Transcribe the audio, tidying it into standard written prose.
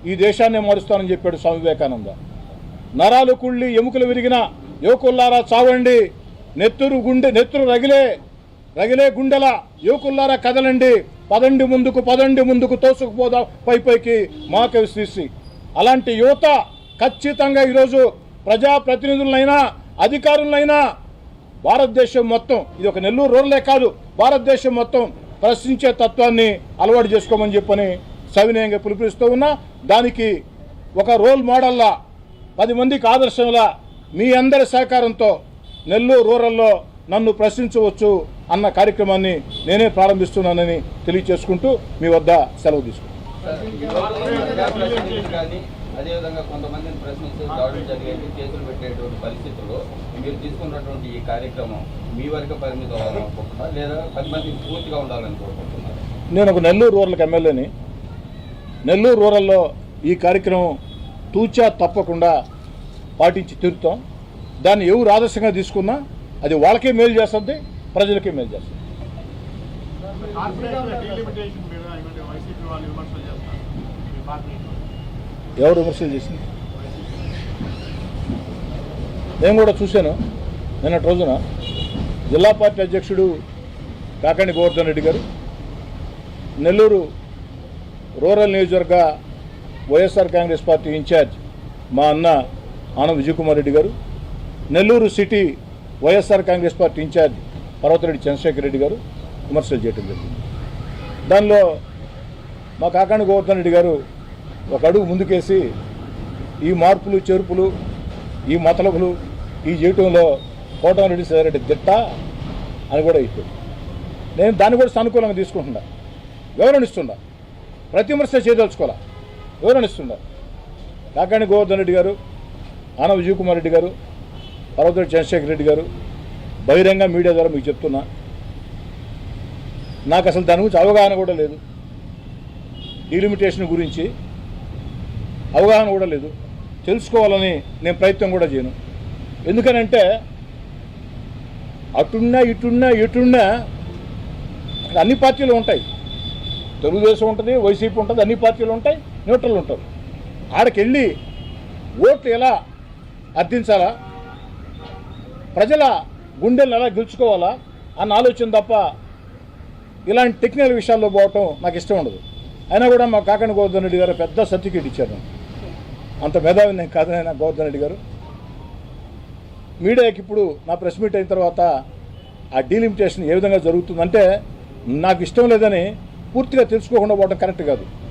ఈ దేశాన్ని మారుస్తానని చెప్పాడు స్వామి వివేకానంద. నరాలు కుళ్ళి ఎముకలు విరిగిన యువకుల్లారా చావండి, నెత్తురు రగిలే గుండెల యువకుల్లారా కదలండి, పదండి ముందుకు తోసుకుపోదా పైకి మాకవి శ్రీశ్రీ. అలాంటి యువత ఖచ్చితంగా ఈరోజు ప్రజాప్రతినిధులైనా అధికారులైనా భారతదేశం మొత్తం, ఇది ఒక నెల్లూరు రూరలే కాదు, భారతదేశం మొత్తం ప్రశ్నించే తత్వాన్ని అలవాటు చేసుకోమని చెప్పని సవినయంగా పిలుపునిస్తూ ఉన్నా. దానికి ఒక రోల్ మోడల్లా 10 మందికి ఆదర్శంలా మీ అందరి సహకారంతో నెల్లూరు రూరల్లో నన్ను ప్రశ్నించవచ్చు అన్న కార్యక్రమాన్ని నేనే ప్రారంభిస్తున్నానని తెలియచేసుకుంటూ మీ వద్ద సెలవు తీసుకుంటాను. అదేవిధంగా కొంతమందిని ప్రశ్నించి దాడులు జరిగేది, కేసులు పెట్టేటువంటి పరిస్థితుల్లో మీరు తీసుకున్నటువంటి ఈ కార్యక్రమం మీ వరకు పరిమితం అవ్వాలనుకుంటున్నా లేదా 10 మందికి పూర్తిగా ఉండాలని కోరుకుంటున్నారు? నేను ఒక నెల్లూరు రూరల్కి ఎమ్మెల్యేని. నెల్లూరు రూరల్లో ఈ కార్యక్రమం తూచా తప్పకుండా పాటించి తీరుతాం. దాన్ని ఎవరు ఆదర్శంగా తీసుకున్నా అది వాళ్ళకే మేలు చేస్తుంది, ప్రజలకే మేలు చేస్తుంది. ఎవరు విమర్శలు చేసింది? నేను కూడా చూశాను. నిన్నటి రోజున జిల్లా పార్టీ అధ్యక్షుడు కాకాణి గోవర్ధన్ రెడ్డి గారు, నెల్లూరు రూరల్ నియోజకవర్గ వైఎస్ఆర్ కాంగ్రెస్ పార్టీ ఇన్ఛార్జ్ మా అన్న ఆనం విజయ్ కుమార్ రెడ్డి గారు, Nellore city YSR Congress party incharge Parvathareddy Chandrasekhar Reddy గారు విమర్శలు చేయడం జరిగింది. దానిలో మా కాకాణి గోవర్ధన్ రెడ్డి గారు ఒక అడుగు ముందుకేసి ఈ మార్పులు చేర్పులు, ఈ మతలబులు ఈ చేయటంలో కోటమిరెడ్డి సైరెడ్డి దిట్ట అని కూడా ఇచ్చాడు. నేను దాన్ని కూడా సానుకూలంగా తీసుకుంటున్నా, వివరణిస్తున్నా, ప్రతివిమర్శ చేయదలుచుకోవాలా, వివరణిస్తున్నా. కాకాణి గోవర్ధన్ రెడ్డి గారు, ఆన విజయ్ కుమార్ రెడ్డి గారు, పర్వతరెడ్డి చంద్రశేఖర్ రెడ్డి గారు బహిరంగ మీడియా ద్వారా మీకు చెప్తున్నా, నాకు అసలు దాని గురించి అవగాహన కూడా లేదు, డీలిమిటేషన్ గురించి అవగాహన కూడా లేదు, తెలుసుకోవాలని నేను ప్రయత్నం కూడా చేయను. ఎందుకనంటే అటున్నా ఇటున్నా అన్ని పార్టీలు ఉంటాయి, తెలుగుదేశం ఉంటుంది, వైసీపీ ఉంటుంది, అన్ని పార్టీలు ఉంటాయి, న్యూట్రల్ ఉంటారు. ఆడకెళ్ళి ఓట్లు ఎలా అర్థించాలా, ప్రజల గుండెలను ఎలా గెలుచుకోవాలా అన్న ఆలోచన తప్ప ఇలాంటి టెక్నికల్ విషయాల్లో పోవటం నాకు ఇష్టం ఉండదు. అయినా కూడా మా కాకాణి గోవర్ధన్ రెడ్డి గారు పెద్ద సర్టిఫికేట్ ఇచ్చారు. అంత మేధావి నేను కాదనైనా గోవర్ధన్ రెడ్డి గారు. మీడియాకి ఇప్పుడు నా ప్రెస్ మీట్ అయిన తర్వాత ఆ డీలిమిటేషన్ ఏ విధంగా జరుగుతుందంటే నాకు ఇష్టం లేదని పూర్తిగా తెలుసుకోకుండా పోవడం కరెక్ట్ కాదు.